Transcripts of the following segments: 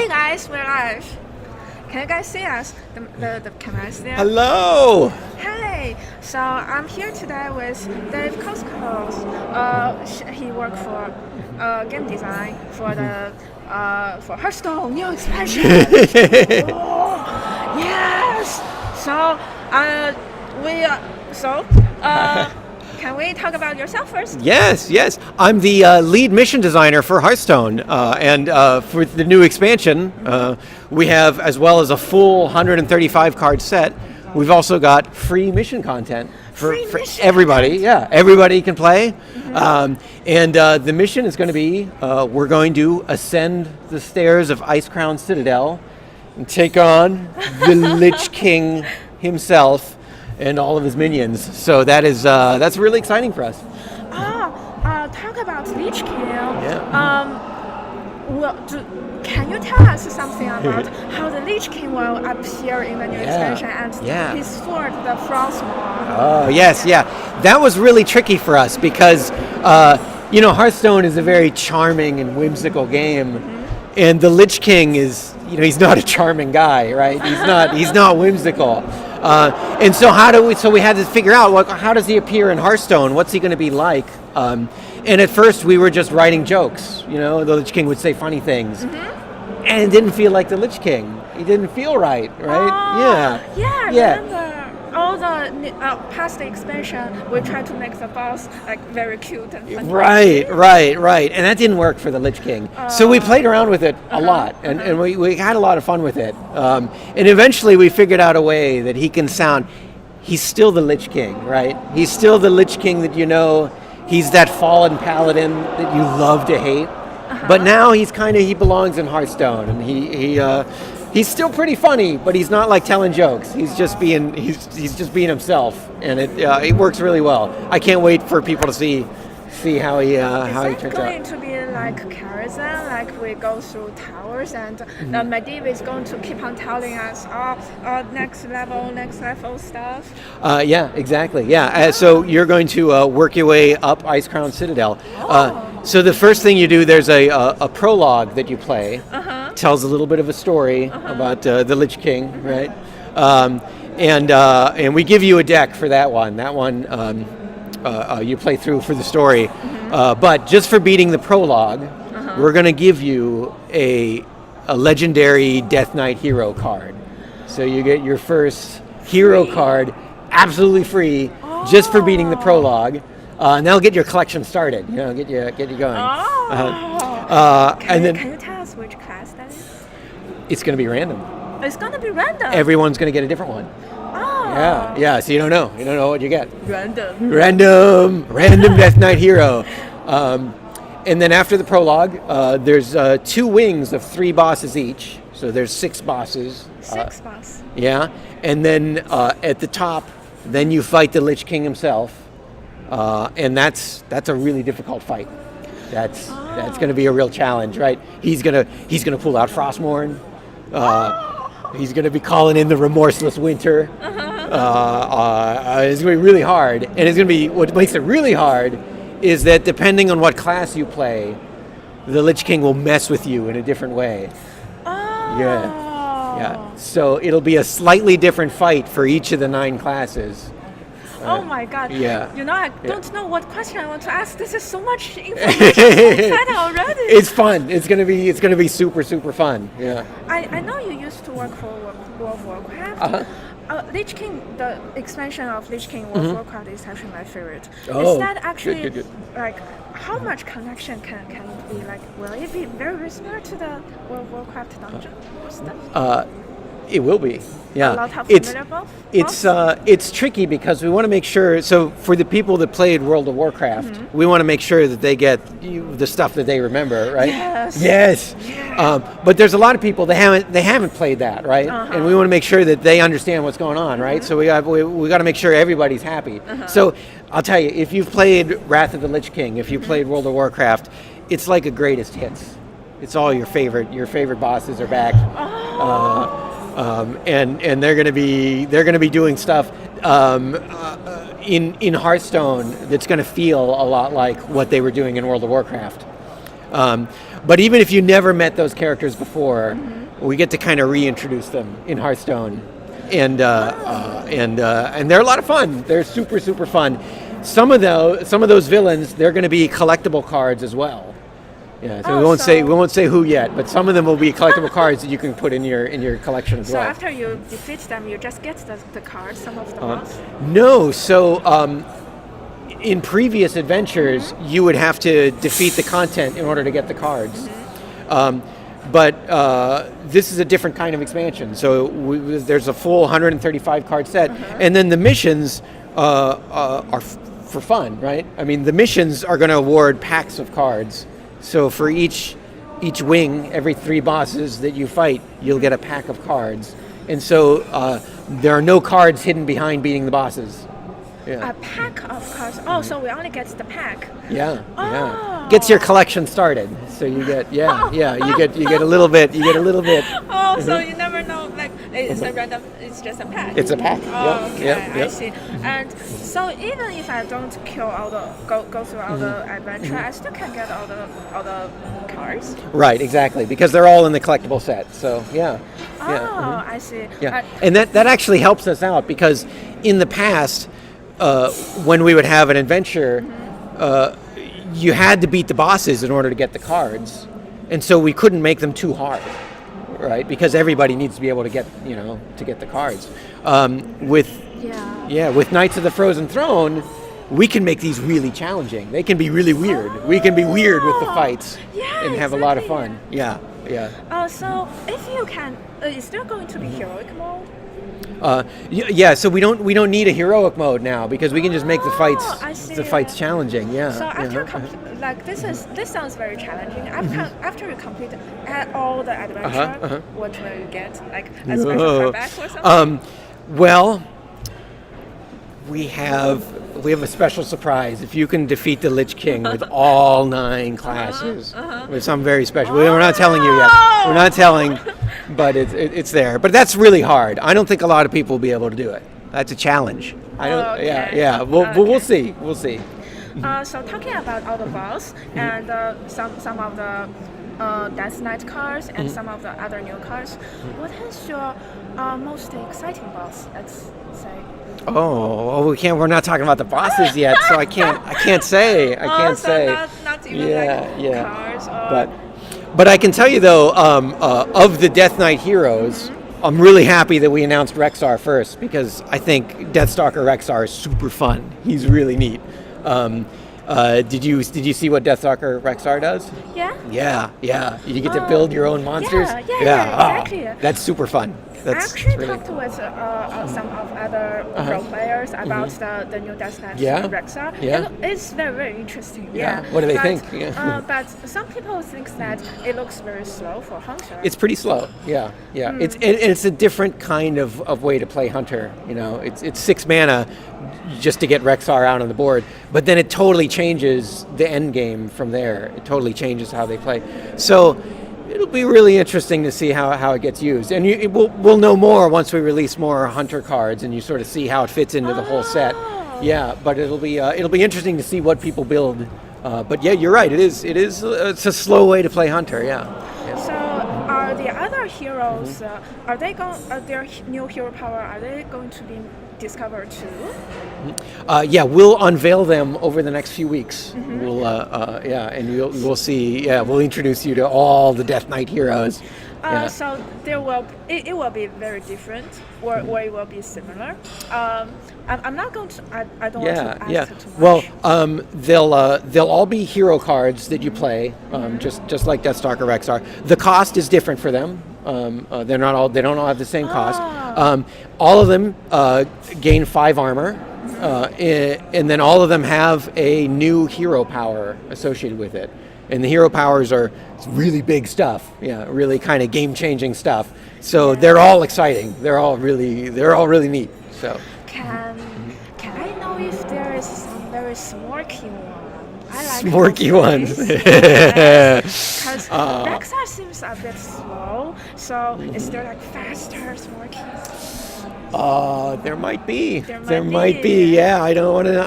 guys, we're live. Can you guys see us? The camera is there. Hello. Hey, so I'm here today with Dave Kosak. He worked for game design for the for Hearthstone new expansion. Oh, yes. Can we talk about yourself first? Yes. I'm the lead mission designer for Hearthstone, and for the new expansion, we have, as well as a full 135 card set, we've also got free mission content for everybody. Content. Yeah, everybody can play. Mm-hmm. The mission is going to be, we're going to ascend the stairs of Icecrown Citadel and take on the Lich King himself and all of his minions. So that's really exciting for us. Talk about Lich King. Yeah. Can you tell us something about how the Lich King will appear in the new expansion and his sword, the Frostmourne? Oh, yes. That was really tricky for us because, Hearthstone is a very charming and whimsical game, and the Lich King is, he's not a charming guy, right? He's not whimsical. And so we had to figure out, how does he appear in Hearthstone? What's he going to be like? And at first we were just writing jokes. The Lich King would say funny things. Mm-hmm. And it didn't feel like the Lich King. He didn't feel right? Yeah. Remember all the past expansion, we tried to make the boss very cute and funny. Right. And that didn't work for the Lich King. So we played around with it a lot, and we had a lot of fun with it. And eventually we figured out a way that he can sound, he's still the Lich King, right? He's still the Lich King that he's that fallen paladin that you love to hate. But now he belongs in Hearthstone, and he's still pretty funny, but he's not like telling jokes. He's just being himself, and it works really well. I can't wait for people to see how he turns out. Is it going to be like Karazhan, like we go through towers, and my Dave is going to keep on telling us next level stuff? Yeah, exactly. Yeah, so you're going to work your way up Icecrown Citadel. So the first thing you do, there's a prologue that you play. Tells a little bit of a story about the Lich King, right? And we give you a deck for that one. That one you play through for the story. But just for beating the prologue, we're going to give you a legendary Death Knight hero card. So you get your first hero card absolutely free just for beating the prologue. And that'll get your collection started. Get you going. Can you tell us which class that is? It's going to be random. It's going to be random. Everyone's going to get a different one. Oh. Yeah. So you don't know. You don't know what you get. Random Death Knight hero. And then after the prologue, there's 2 wings of 3 bosses each. So there's 6 bosses. 6 bosses. Yeah. And then at the top, then you fight the Lich King himself. And that's a really difficult fight. That's going to be a real challenge, right? He's gonna pull out Frostmourne. He's going to be calling in the remorseless winter. It's going to be really hard, and it's going to be what makes it really hard is that depending on what class you play, the Lich King will mess with you in a different way. Yeah. So it'll be a slightly different fight for each of the 9 classes. Oh my God! Yeah. I don't know what question I want to ask. This is so much information already. It's fun. It's gonna be super fun. Yeah. I know you used to work for World of Warcraft. Lich King, the expansion of Lich King World of Warcraft is actually my favorite. Oh, is that actually good. How much connection can it be? Will it be very similar to the World of Warcraft dungeon stuff? It will be. Yeah. A lot of familiar boss? It's tricky because we want to make sure. So for the people that played World of Warcraft, we want to make sure that they get the stuff that they remember, right? Yes. But there's a lot of people that haven't played that, right? And we want to make sure that they understand what's going on, right? So we got to make sure everybody's happy. So I'll tell you, if you've played Wrath of the Lich King, if you played World of Warcraft, it's like a greatest hits. It's all your favorite bosses are back. And they're going to be doing stuff in Hearthstone that's going to feel a lot like what they were doing in World of Warcraft. But even if you never met those characters before, we get to kind of reintroduce them in Hearthstone, and they're a lot of fun. They're super super fun. Some of those villains, they're going to be collectible cards as well. Yeah, so we won't say who yet, but some of them will be collectible cards that you can put in your collection as well. So after you defeat them, you just get the cards, some of the ones? No, so in previous adventures, you would have to defeat the content in order to get the cards. But this is a different kind of expansion. So there's a full 135 card set, and then the missions are for fun, right? I mean, the missions are going to award packs of cards. So for each wing, every 3 bosses that you fight, you'll get a pack of cards. And so there are no cards hidden behind beating the bosses. Yeah. A pack of cards. Oh, so we only get the pack. Yeah, yeah. Gets your collection started. So you get you get a little bit. Oh, so you never know. Like it's a random. It's just a pack. It's a pack. Oh, okay. Yep. I see. And so even if I don't kill all the go through all the adventure, I still can get all the cards. Right. Exactly. Because they're all in the collectible set. So yeah. Oh, I see. Yeah. And that actually helps us out because in the past, when we would have an adventure, you had to beat the bosses in order to get the cards, and so we couldn't make them too hard, right? Because everybody needs to be able to get the cards. With Knights of the Frozen Throne, we can make these really challenging. They can be really weird. We can be weird with the fights and have a lot of fun. Yeah. So if you can, is there going to be heroic mode? So we don't need a heroic mode now because we can just make the fights challenging. Yeah. So after this sounds very challenging. After you complete all the adventure, what will you get? Like a special back or something? Well, we have a special surprise. If you can defeat the Lich King with all 9 classes, with something very special. We're not telling you yet. We're not telling, but it's there. But that's really hard. I don't think a lot of people will be able to do it. That's a challenge. Okay. We'll see. We'll see. So talking about all the boss and some of the Death Knight cards and some of the other new cards, what is your most exciting boss? Let's say. Oh, we can't. We're not talking about the bosses yet, so I can't say. Not even cards. But I can tell you though, of the Death Knight heroes, I'm really happy that we announced Rexxar first because I think Deathstalker Rexxar is super fun. He's really neat. Did you see what Deathstalker Rexxar does? Yeah. Yeah. You get to build your own monsters. Yeah, exactly. That's super fun. I actually talked with some of other pro players about the new Death Knight Rexxar. Yeah. It's very, very interesting. Yeah. What do they think? But some people think that it looks very slow for Hunter. It's pretty slow. Yeah. It's a different kind of way to play Hunter. It's 6 mana just to get Rexxar out on the board, but then it totally changes the end game from there. It totally changes how they play. So it'll be really interesting to see how it gets used, and we'll know more once we release more Hunter cards, and you sort of see how it fits into the whole set. Yeah, but it'll be interesting to see what people build. But yeah, you're right. It's a slow way to play Hunter. Yeah. So are the other heroes? Are their new hero power? Are they going to be discovered too? We'll unveil them over the next few weeks. We'll and we'll see. Yeah, we'll introduce you to all the Death Knight heroes. So it will be very different, or it will be similar. I'm not going to. I don't want to ask too much. Well, they'll all be hero cards that you play, just like Deathstalker Rexxar. The cost is different for them. They don't all have the same cost. All of them gain 5 armor, and then all of them have a new hero power associated with it. And the hero powers are really big stuff. Yeah, really kind of game-changing stuff. So they're all exciting. They're all really neat. So can I know if there is some very smorky one? I like smorky ones. Because Rexxar seems a bit slow. So is there like faster smorkies? There might be. There might be. Yeah, I don't want to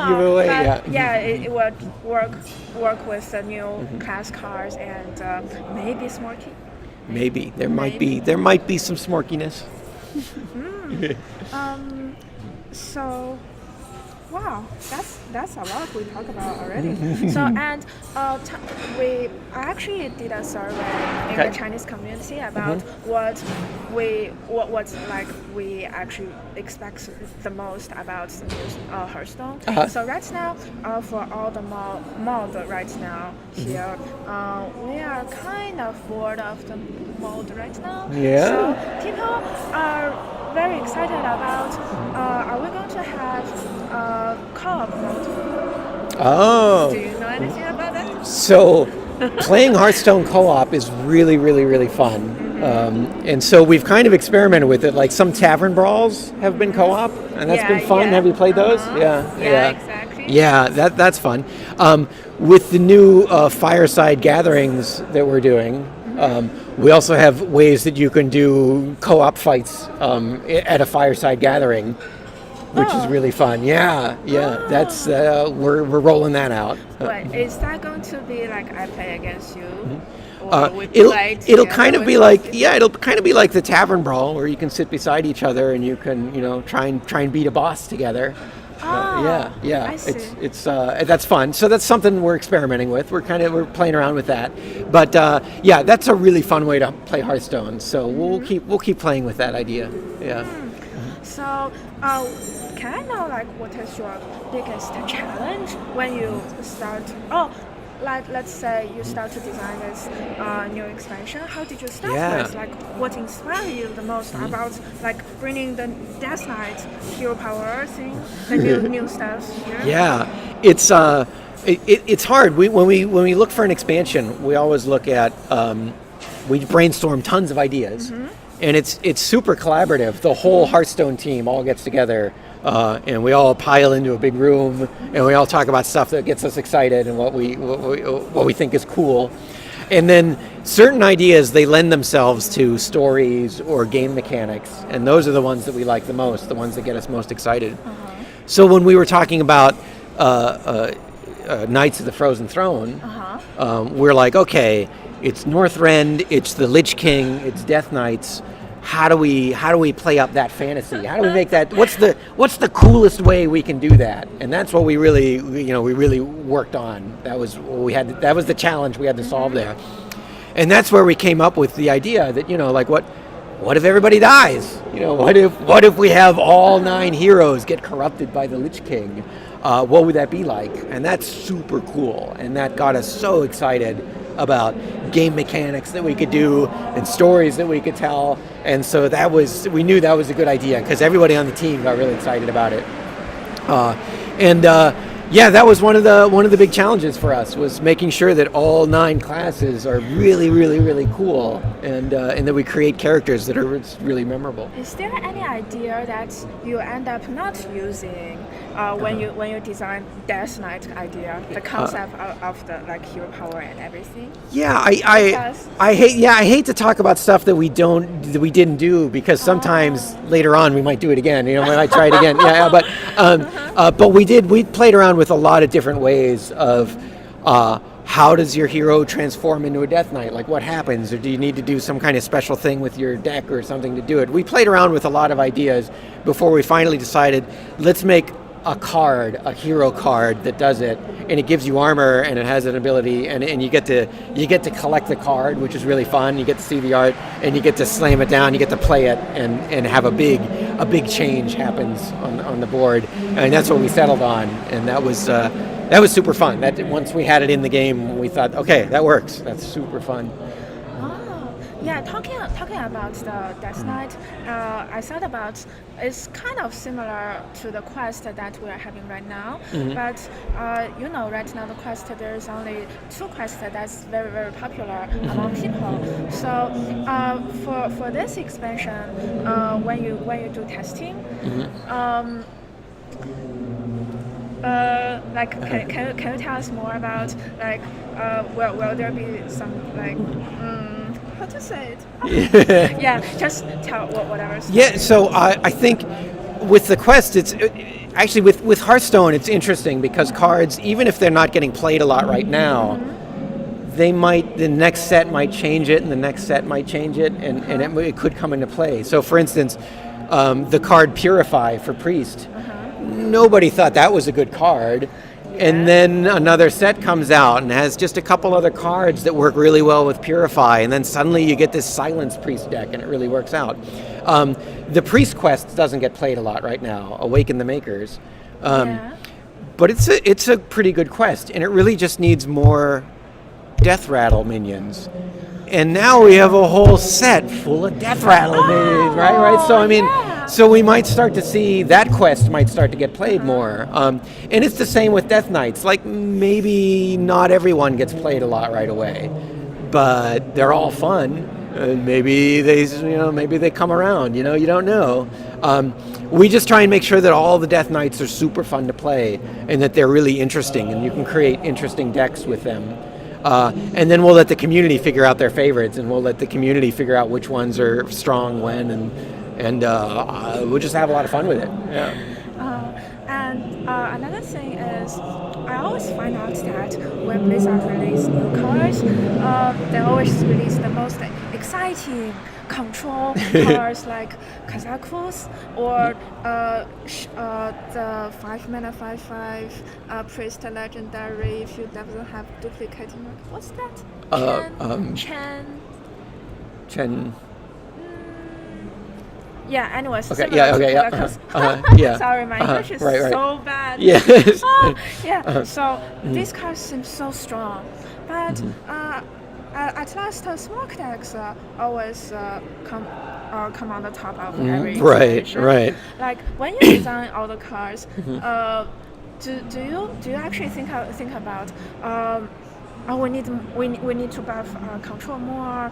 give it away. But Yeah. it would work with the new class cards and maybe Smorky. Maybe there might be some smorkiness. So, wow, that's a lot we talked about already. So, and I actually did a survey in the Chinese community about what we actually expect the most about the new Hearthstone. So right now, for all the mod right now here, we are kind of bored of the mod right now. Yeah. So people are very excited about. Are we going to have co-op mode? Oh. Do you know anything about that? So, playing Hearthstone co-op is really, really, really fun. And so we've kind of experimented with it. Like some tavern brawls have been co-op, and that's been fun. Have you played those? Yeah, exactly. Yeah, that's fun. With the new fireside gatherings that we're doing, we also have ways that you can do co-op fights at a fireside gathering, which is really fun. Yeah. That's we're rolling that out. Wait, is that going to be like I play against you? It'll kind of be like the tavern brawl where you can sit beside each other and you can try and beat a boss together. I see. It's that's fun. So that's something we're experimenting with. We're playing around with that. But that's a really fun way to play Hearthstone. So we'll keep playing with that idea. Yeah. So, can I know like what is your biggest challenge when you start? Like let's say you start to design this new expansion. How did you start with? Like what inspired you the most about like bringing the Death Knight hero power thing, the new stuff here? Yeah, it's hard. When we look for an expansion, we always look at we brainstorm tons of ideas, and it's super collaborative. The whole Hearthstone team all gets together. And we all pile into a big room, and we all talk about stuff that gets us excited and what we think is cool. And then certain ideas, they lend themselves to stories or game mechanics, and those are the ones that we like the most, the ones that get us most excited. So when we were talking about Knights of the Frozen Throne, we're like, okay, it's Northrend, it's the Lich King, it's Death Knights. How do we play up that fantasy? How do we make that? What's the coolest way we can do that? And that's what we really worked on. That was what we had. That was the challenge we had to solve there. And that's where we came up with the idea that like what if everybody dies? What if we have all 9 heroes get corrupted by the Lich King? What would that be like? And that's super cool. And that got us so excited about game mechanics that we could do and stories that we could tell. And so we knew that was a good idea because everybody on the team got really excited about it. That was one of the big challenges for us, was making sure that all 9 classes are really, really, really cool, and that we create characters that are really memorable. Is there any idea that you end up not using when you design Death Knight idea, the concept of the like hero power and everything? Yeah, I hate to talk about stuff that we didn't do, because sometimes later on we might do it again. We might try it again. But we played around with a lot of different ways of how does your hero transform into a Death Knight? Like what happens? Or do you need to do some kind of special thing with your deck or something to do it? We played around with a lot of ideas before we finally decided, let's make a hero card that does it, and it gives you armor and it has an ability, and you get to collect the card, which is really fun. You get to see the art and you get to slam it down, you get to play it and have a big change happens on the board. And that's what we settled on, and that was super fun. That once we had it in the game, we thought, okay, that works. That's super fun. Yeah, talking about the Death Knight, I thought about it's kind of similar to the quest that we are having right now. But right now the quest, there's only 2 quests that's very, very popular among people. So for this expansion, when you do testing, can you tell us more about will there be some how to say it? Just tell whatever. Yeah, so I think with the quest, actually with Hearthstone, it's interesting because cards, even if they're not getting played a lot right now, the next set might change it, and the next set might change it, and it could come into play. So, for instance, the card Purify for Priest, nobody thought that was a good card. And then another set comes out and has just a couple other cards that work really well with Purify, and then suddenly you get this Silence Priest deck, and it really works out. The Priest quest doesn't get played a lot right now, Awaken the Makers, but it's a pretty good quest, and it really just needs more Death Rattle minions. And now we have a whole set full of Death Rattle minions, right? So I mean, so we might start to see that quest might start to get played more. And it's the same with Death Knights. Like, maybe not everyone gets played a lot right away, but they're all fun. Maybe they come around. You don't know. We just try and make sure that all the Death Knights are super fun to play, and that they're really interesting, and you can create interesting decks with them. And then we'll let the community figure out their favorites, and we'll let the community figure out which ones are strong when, and we'll just have a lot of fun with it. Yeah. And another thing is, I always find out that when Blizzard release new cards, they always release the most exciting control cards like Kazakus or the 5-mana 5/5 Priest Legendary. If you doesn't have duplicating, what's that? Chen. Yeah, anyways. Okay, yeah. Sorry, my English is so bad. Yes. So these cards seem so strong. But at last, smoke decks always come on the top of every situation. Right. Like, when you design all the cards, do you actually think about we need to buff control more?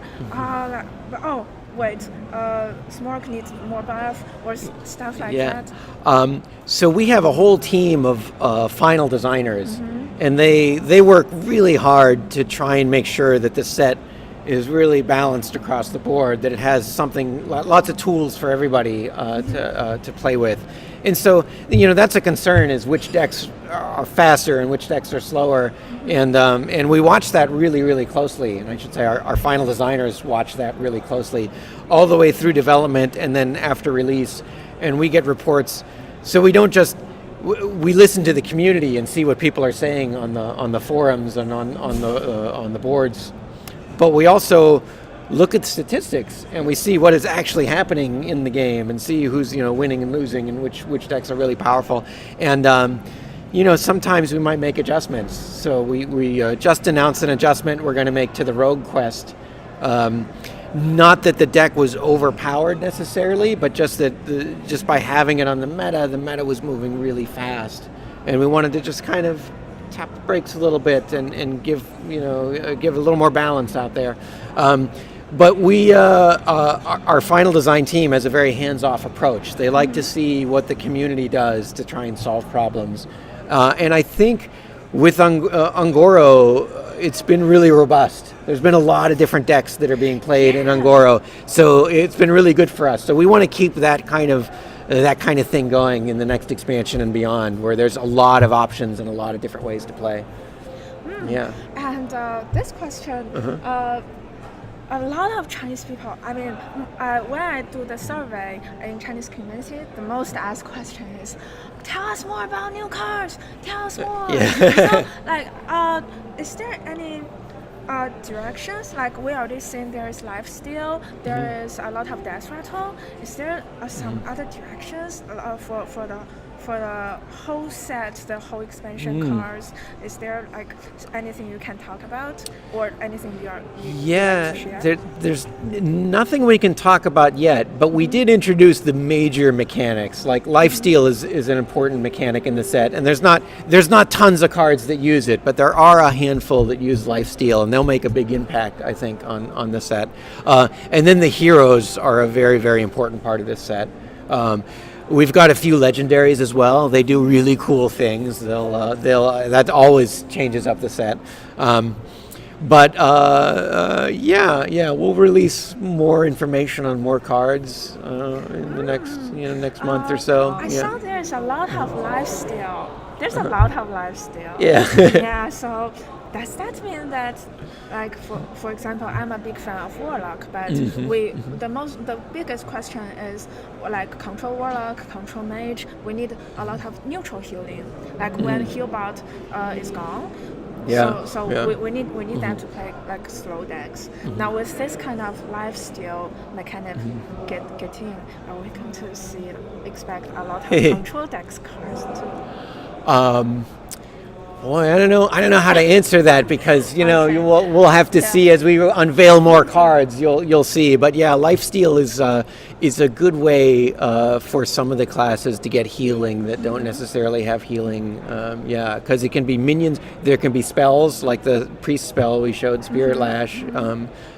Smoke needs more buff or stuff like that. So we have a whole team of final designers, and they work really hard to try and make sure that the set is really balanced across the board, that it has lots of tools for everybody to play with. And so, that's a concern, is which decks are faster and which decks are slower. And we watch that really, really closely. And I should say our final designers watch that really closely all the way through development and then after release. And we get reports. So we don't just, we listen to the community and see what people are saying on the forums and on the boards. But we also look at statistics, and we see what is actually happening in the game, and see who's winning and losing, and which decks are really powerful. And sometimes we might make adjustments. So we just announced an adjustment we're going to make to the Rogue quest. Not that the deck was overpowered necessarily, but just that just by having it on the meta was moving really fast, and we wanted to just kind of tap the brakes a little bit and give a little more balance out there. But we, our final design team has a very hands-off approach. They like to see what the community does to try and solve problems. And I think with Ungoro, it's been really robust. There's been a lot of different decks that are being played in Ungoro, so it's been really good for us. So we want to keep that kind of thing going in the next expansion and beyond, where there's a lot of options and a lot of different ways to play. Yeah. And this question, a lot of Chinese people, when I do the survey in Chinese community, the most asked question is, tell us more about new cards, tell us more. So, is there any directions? Like, we already seen there is lifesteal, there is a lot of death rattle. Is there some other directions for the whole set, the whole expansion cards? Is there anything you can talk about, or anything you like to share? There's nothing we can talk about yet, but we did introduce the major mechanics. Like, lifesteal is an important mechanic in the set, and there's not tons of cards that use it, but there are a handful that use lifesteal, and they'll make a big impact, I think, on the set. And then the heroes are a very, very important part of this set. We've got a few legendaries as well. They do really cool things. They'll that always changes up the set. But yeah, we'll release more information on more cards in the next month or so. I saw there's a lot of lifestyle. There's a lot of lifestyle. Yeah. Yeah. So does that mean that, like, for example, I'm a big fan of Warlock, but the biggest question is, like, control Warlock, control Mage. We need a lot of neutral healing. Like when Healbot is gone. Yeah. So we need them to play like slow decks. Now with this kind of lifesteal mechanic getting, are we going to expect a lot of control decks cards too? Boy, I don't know how to answer that because we'll have to see as we unveil more cards. You'll see, but yeah, lifesteal is a good way for some of the classes to get healing that don't necessarily have healing. Because it can be minions. There can be spells like the priest spell we showed, Spirit Lash.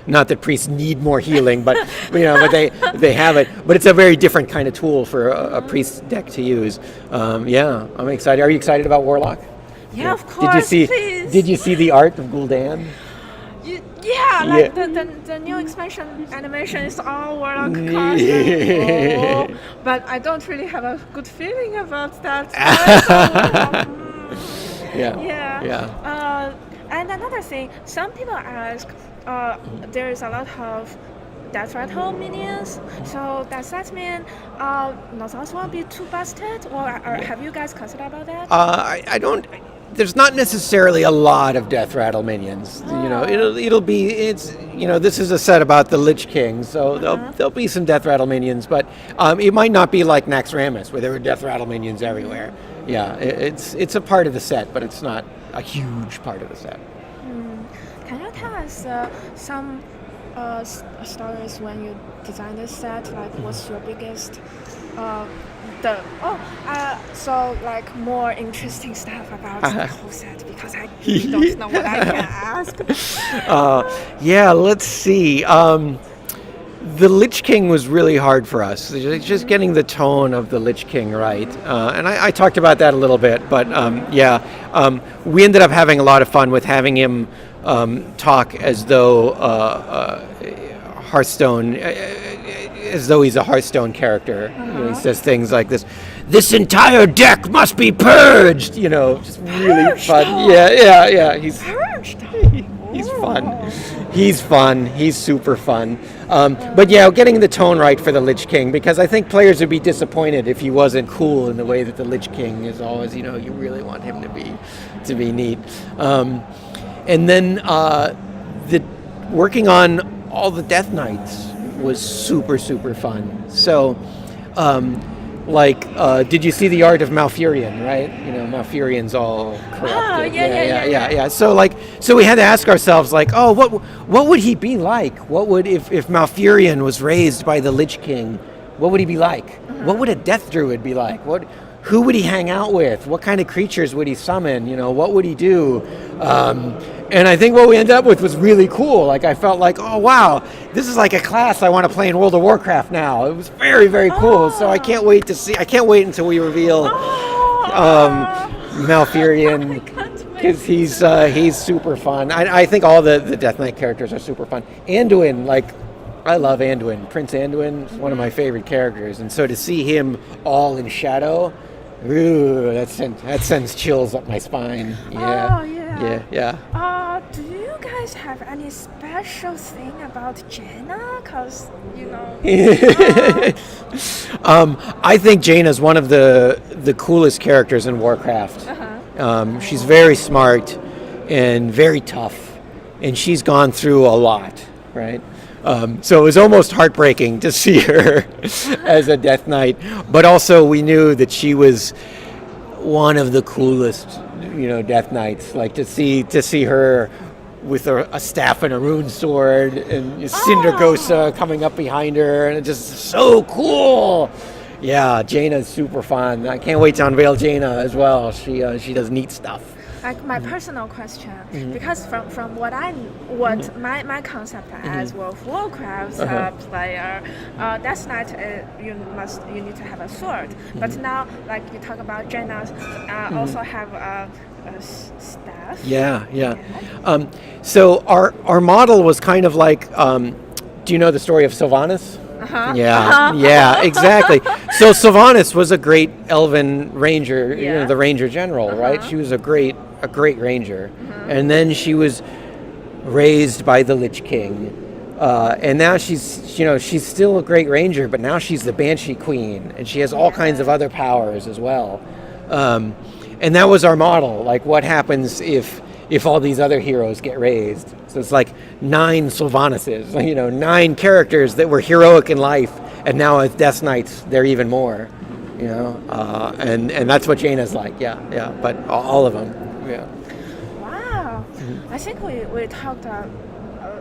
Not that priests need more healing, but but they have it. But it's a very different kind of tool for a priest deck to use. I'm excited. Are you excited about Warlock? Yeah, of course. Did you see the art of Gul'dan? The new expansion animation is all Warlock cards. But I don't really have a good feeling about that. And another thing, some people ask, there is a lot of death rattle minions. So does that mean Nothos will be too busted, or have you guys considered about that? I don't. There's not necessarily a lot of death rattle minions. It'll be this is a set about the Lich King, so there'll be some death rattle minions, but it might not be like Naxxramas where there were death rattle minions everywhere. Yeah, it's a part of the set, but it's not a huge part of the set. Can you tell us some stories when you designed this set? Like, what's your biggest so like more interesting stuff about the whole set, because I really don't know what I can ask. Let's see. The Lich King was really hard for us. Just getting the tone of the Lich King right. And I talked about that a little bit, but we ended up having a lot of fun with having him talk as though Hearthstone, as though he's a Hearthstone character. He says things like this: "This entire deck must be purged." Just really fun. Yeah. He's Purged. He's fun. He's fun. He's super fun. But getting the tone right for the Lich King, because I think players would be disappointed if he wasn't cool in the way that the Lich King is always. You really want him to be neat. And then the working on all the Death Knights was super, super fun. So, did you see the Art of Malfurion, right? Malfurion's all corrupted. Yeah. So we had to ask ourselves, what would he be like? What would, if Malfurion was raised by the Lich King, what would he be like? What would a Death Druid be like? Who would he hang out with? What kind of creatures would he summon? What would he do? And I think what we ended up with was really cool. I felt like, oh wow, this is like a class I want to play in World of Warcraft now. It was very, very cool. So I can't wait until we reveal Malfurion, because he's super fun. I think all the Death Knight characters are super fun. Anduin, I love Anduin. Prince Anduin is one of my favorite characters, and so to see him all in shadow, ooh, that sends chills up my spine. Yeah. Do you guys have any special thing about Jaina? Because I think Jaina's one of the coolest characters in Warcraft. She's very smart and very tough, and she's gone through a lot, right? So it was almost heartbreaking to see her as a Death Knight, but also we knew that she was one of the coolest, Death Knights. To see her with a staff and a rune sword, and Cindergosa coming up behind her, and it's just so cool. Yeah, Jaina's super fun. I can't wait to unveil Jaina as well. She does neat stuff. Like my personal question, because from what my concept as World of Warcraft player, Death Knight you need to have a sword. But now, like you talk about Jaina, also have staff. Yeah. So our model was kind of like, do you know the story of Sylvanas? Yeah, exactly. So Sylvanas was a great elven ranger, the ranger general, right? She was a great ranger, and then she was raised by the Lich King, and now she's still a great ranger, but now she's the Banshee Queen, and she has all kinds of other powers as well. And that was our model. Like, what happens if all these other heroes get raised? So it's like 9 Sylvanases, 9 characters that were heroic in life, and now as Death Knights, they're even more, and that's what Jaina's like, but all of them, Wow, I think we talked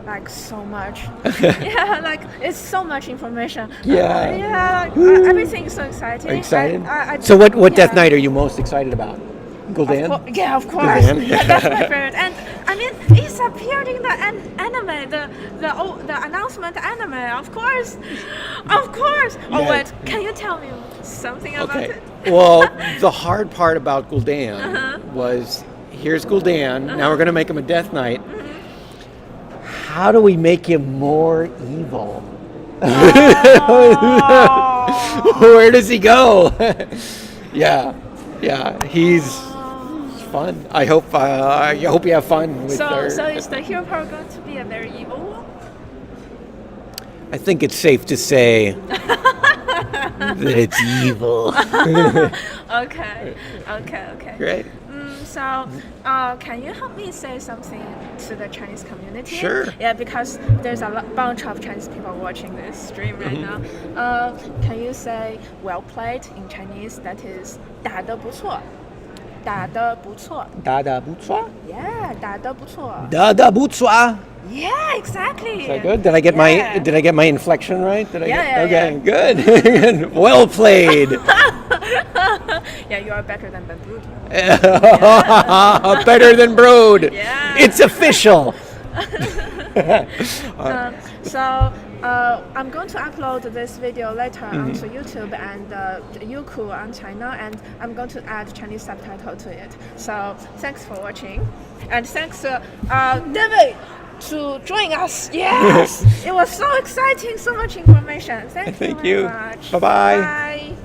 like so much. Yeah, like it's so much information. Everything is so exciting. Are you excited? So what Death Knight are you most excited about? Gul'dan? Of course. Gul'dan? That's my favorite. And I mean, it's appeared in the anime, the announcement anime. Of course. Oh wait, can you tell me something about it? Well, the hard part about Gul'dan was, here's Gul'dan. Now we're gonna make him a Death Knight. How do we make him more evil? Where does he go? He's fun. I hope you have fun with So is the hero power going to be a very evil one? I think it's safe to say that it's evil. Okay. Great. So, can you help me say something to the Chinese community? Sure. Yeah, because there's a bunch of Chinese people watching this stream right now. Can you say "well played" in Chinese? That is 打得不错，打得不错。打得不错。Yeah, 打得不错。打得不错。Yeah, exactly. Is that good? Did I get my inflection right? Yeah. Good. Well played. Yeah, you are better than Brood. Better than Brood. Yeah. It's official. I'm going to upload this video later onto YouTube and Youku on China, and I'm going to add Chinese subtitle to it. So thanks for watching, and thanks David to join us. Yes, it was so exciting, so much information. Thank you very much. Bye-bye. Bye.